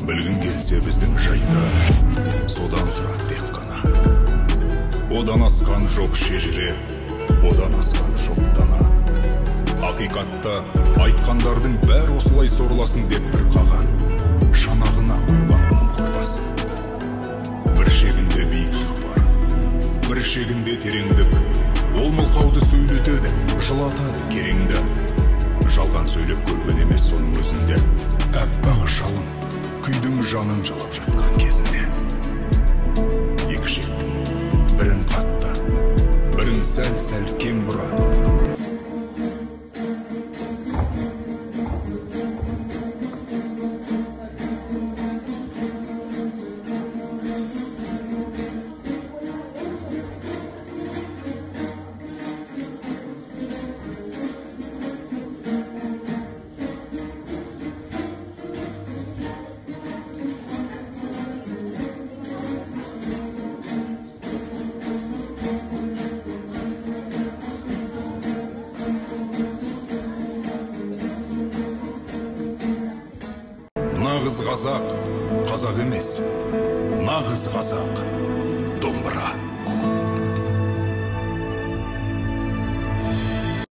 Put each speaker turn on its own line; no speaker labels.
Білгің келсе біздің жайда, содан сұрақ тек қана. Одан асқан жоқ шежіре, одан асқан жоқ дана. Ақиқатта айтқандардың бәр осылай сорласын деп бір қаған, шанағына қойған оның қойбасын. Бір шегінде биіктік бар, бір шегінде тереңдік. Ол мылқауды сөйлетеді, жылатады кереңді. Жалған сөйлеп көрген емес соның өзінде. Әппағы жалын, күйдің жанын жалап жатқан кезінде. Екі шектің бірін қатты, бірін сәл-сәл кем бұра. Нағыз қазақ, қазақ емес, нағыз қазақ, домбыра.